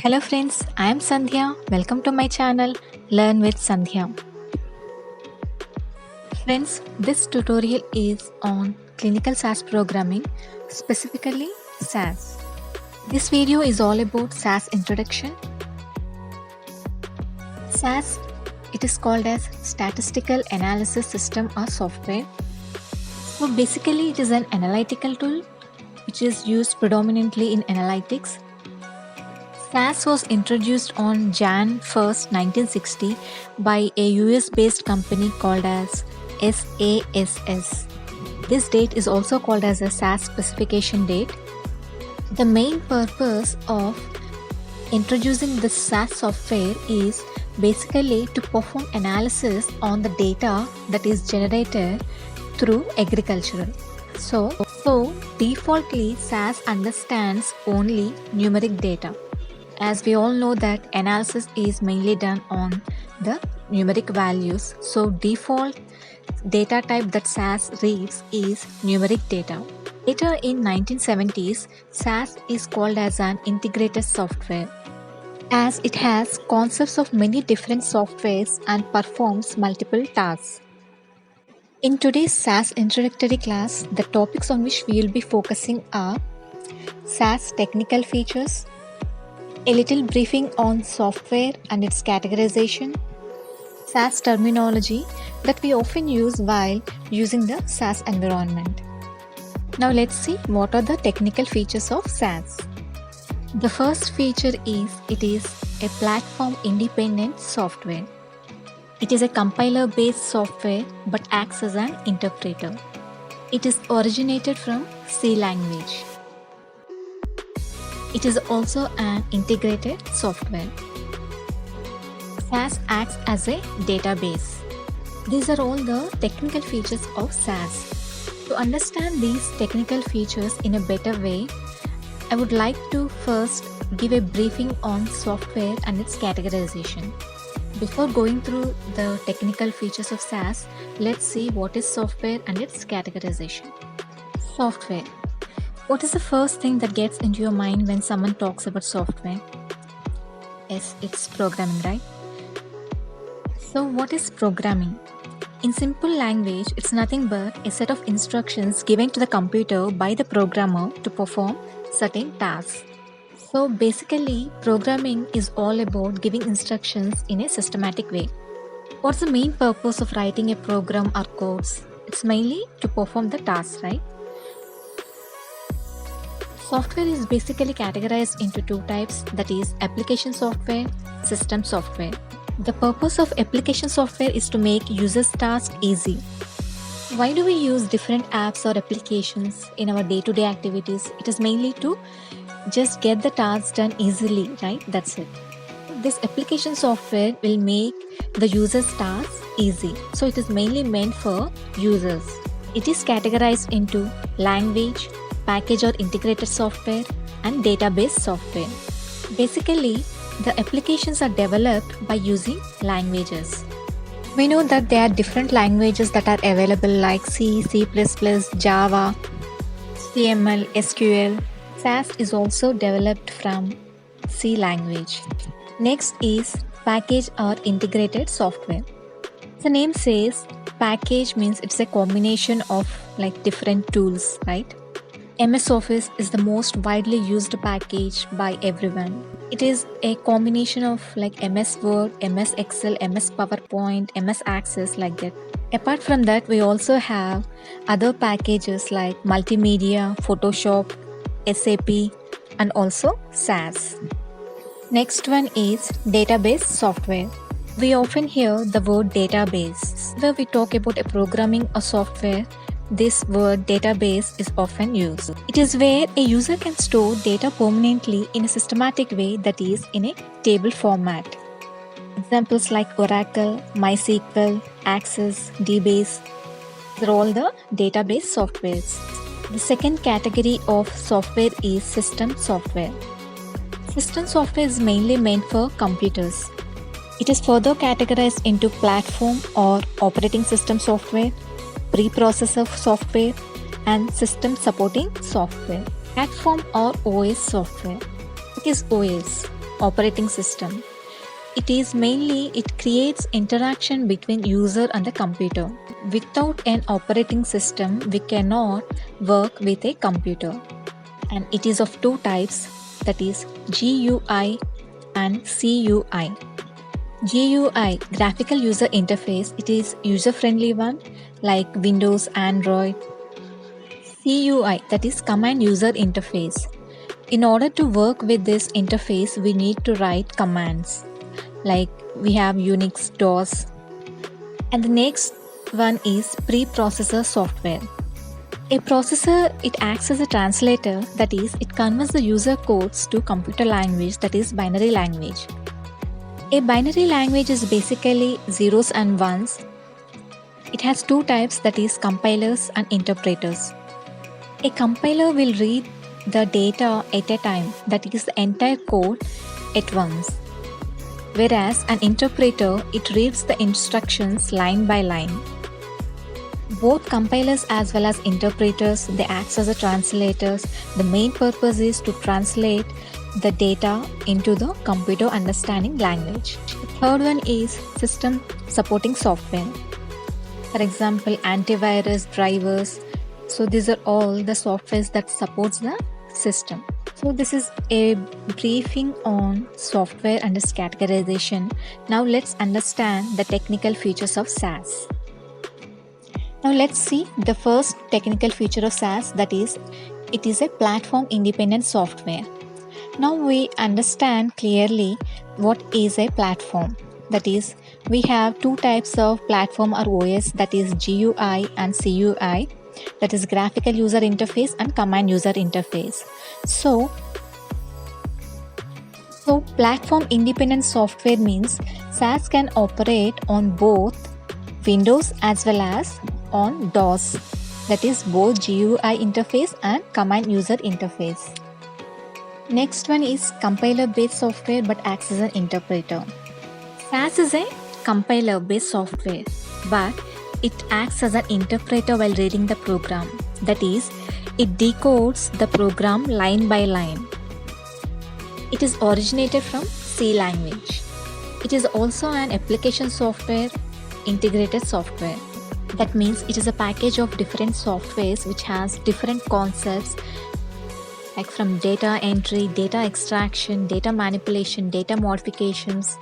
Hello friends, I am Sandhya. Welcome to my channel Learn with Sandhya. Friends, this tutorial is on clinical SAS programming, specifically SAS. This video is all about SAS introduction. SAS, it is called as Statistical Analysis System or software. So basically it is an analytical tool which is used predominantly in analytics. SAS was introduced on Jan 1st, 1960 by a US-based company called as SASS. This date is also called as a SAS specification date. The main purpose of introducing the SAS software is basically to perform analysis on the data that is generated through agricultural. So defaultly SAS understands only numeric data. As we all know that analysis is mainly done on the numeric values. So default data type that SAS reads is numeric data. Later in 1970s, SAS is called as an integrated software, as it has concepts of many different softwares and performs multiple tasks. In today's SAS introductory class, the topics on which we will be focusing are SAS technical features, a little briefing on software and its categorization, SAS terminology that we often use while using the SAS environment. Now let's see what are the technical features of SAS. The first feature is it is a platform independent software. It is a compiler based software but acts as an interpreter. It is originated from C language. It is also an integrated software. SAS acts as a database. These are all the technical features of SAS. To understand these technical features in a better way, I would like to first give a briefing on software and its categorization. Before going through the technical features of SAS, let's see what is software and its categorization. Software. What is the first thing that gets into your mind when someone talks about software? Yes, it's programming, right? So what is programming? In simple language, it's nothing but a set of instructions given to the computer by the programmer to perform certain tasks. So basically, programming is all about giving instructions in a systematic way. What's the main purpose of writing a program or codes? It's mainly to perform the tasks, right? Software is basically categorized into two types, that is application software, system software. The purpose of application software is to make users' tasks easy. Why do we use different apps or applications in our day-to-day activities? It is mainly to just get the tasks done easily, right? That's it. This application software will make the user's tasks easy. So it is mainly meant for users. It is categorized into language, package or integrated software, and database software. Basically, the applications are developed by using languages. We know that there are different languages that are available like C, C++, Java, HTML, SQL. SAS is also developed from C language. Next is package or integrated software. The name says package means it's a combination of like different tools, right? MS Office is the most widely used package by everyone. It is a combination of like MS Word, MS Excel, MS PowerPoint, MS Access, like that. Apart from that, we also have other packages like Multimedia, Photoshop, SAP, and also SAS. Next one is database software. We often hear the word database. Where we talk about a programming or software, this word database is often used. It is where a user can store data permanently in a systematic way, that is in a table format. Examples like Oracle, MySQL, Access, DBase, these are all the database softwares. The second category of software is system software. System software is mainly meant for computers. It is further categorized into platform or operating system software, preprocessor software, and system supporting software. Platform or OS software. What is OS? operating system. It creates interaction between user and the computer. Without an operating system, we cannot work with a computer. And it is of two types, that is GUI and CUI. GUI, graphical user interface, it is user-friendly one like Windows, Android. CUI, that is command user interface. In order to work with this interface, we need to write commands like we have Unix, DOS. And the next one is preprocessor software. A processor, it acts as a translator, that is, it converts the user codes to computer language, that is binary language. A binary language is basically zeros and ones. It has two types, that is compilers and interpreters. A compiler will read the data at a time, that is the entire code at once. Whereas an interpreter, it reads the instructions line by line. Both compilers as well as interpreters, they act as a translators. The main purpose is to translate the data into the computer understanding language. The third one is system supporting software. For example, antivirus, drivers. So these are all the softwares that supports the system. So this is a briefing on software and its categorization. Now let's understand the technical features of SAS. Now let's see the first technical feature of SAS, that is, it is a platform independent software. Now we understand clearly what is a platform. That is, we have two types of platform or OS, that is GUI and CUI, that is graphical user interface and command user interface. So platform independent software means SAS can operate on both Windows as well as on DOS, that is both GUI interface and command user interface. Next one is compiler based software but acts as an interpreter. SAS is a compiler based software, but it acts as an interpreter while reading the program. That is, it decodes the program line by line. It is originated from C language. It is also an application software, integrated software. That means it is a package of different softwares which has different concepts, like from data entry, data extraction, data manipulation, data modifications,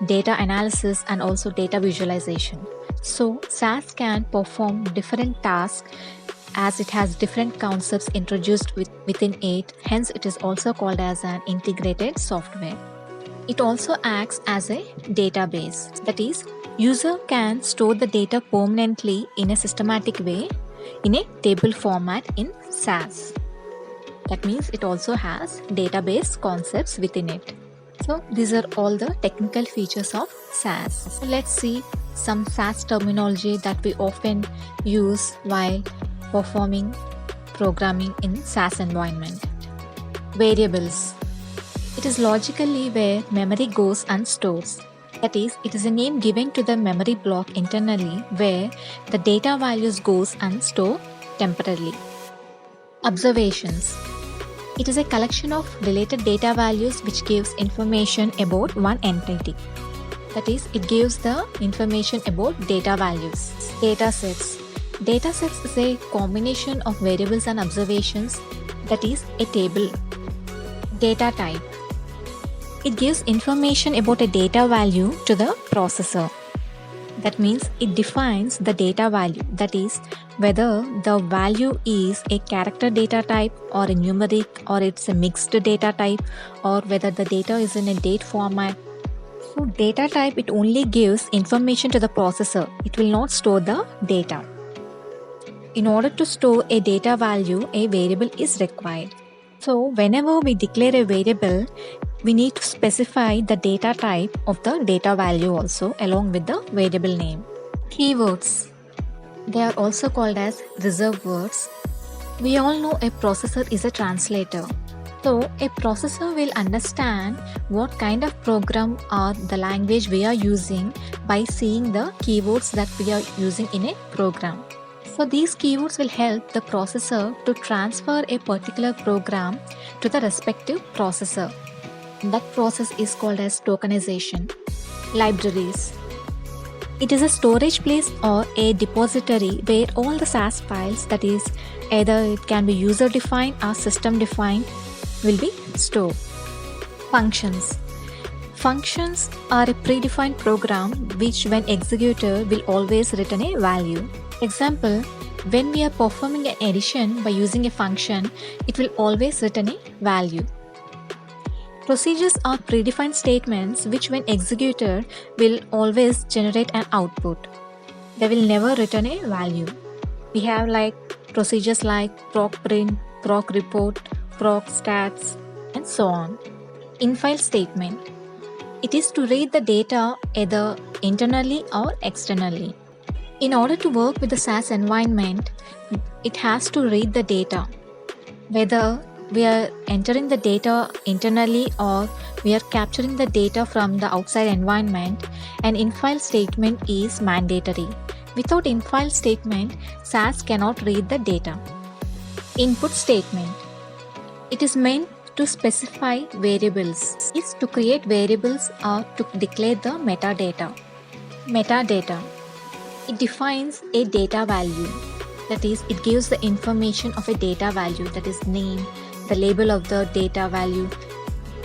data analysis, and also data visualization. So SAS can perform different tasks as it has different concepts introduced within it. Hence, it is also called as an integrated software. It also acts as a database. That is, user can store the data permanently in a systematic way in a table format in SAS. That means it also has database concepts within it. So these are all the technical features of SAS. So let's see some SAS terminology that we often use while performing programming in SAS environment. Variables. It is logically where memory goes and stores. That is, it is a name given to the memory block internally where the data values goes and store temporarily. Observations. It is a collection of related data values which gives information about one entity. That is, it gives the information about data values. Data sets. Data sets is a combination of variables and observations, that is, a table. Data type. It gives information about a data value to the processor. That means it defines the data value, that is, whether the value is a character data type or a numeric, or it's a mixed data type, or whether the data is in a date format. So data type, it only gives information to the processor. It will not store the data. In order to store a data value, a variable is required. So whenever we declare a variable, we need to specify the data type of the data value also along with the variable name. Keywords. They are also called as reserved words. We all know a processor is a translator. So a processor will understand what kind of program or the language we are using by seeing the keywords that we are using in a program. So these keywords will help the processor to transfer a particular program to the respective processor. That process is called as tokenization. Libraries. It is a storage place or a depository where all the SAS files, that is, either it can be user defined or system defined, will be stored. Functions. Functions are a predefined program which, when executed, will always return a value. Example, when we are performing an addition by using a function, it will always return a value. Procedures are predefined statements which, when executed, will always generate an output. They will never return a value. We have procedures like proc print, proc report, proc stats, and so on. In-file statement. It is to read the data either internally or externally. In order to work with the SAS environment, it has to read the data. Whether we are entering the data internally or we are capturing the data from the outside environment, an in-file statement is mandatory. Without in-file statement, SAS cannot read the data. Input statement. It is meant to specify variables. It is to create variables or to declare the metadata. Metadata. It defines a data value. That is, it gives the information of a data value, that is name, the label of the data value,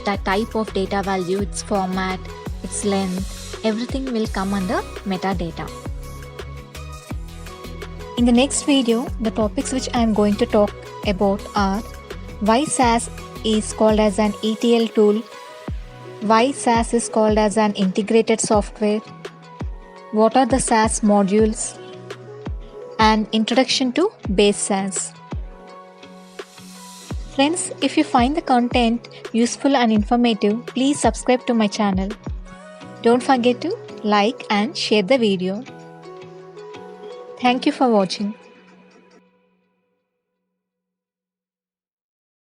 the type of data value, its format, its length, everything will come under metadata. In the next video, the topics which I am going to talk about are why SAS is called as an ETL tool, why SAS is called as an integrated software, what are the SAS modules, and introduction to base SAS. Friends, if you find the content useful and informative, please subscribe to my channel. Don't forget to like and share the video. Thank you for watching.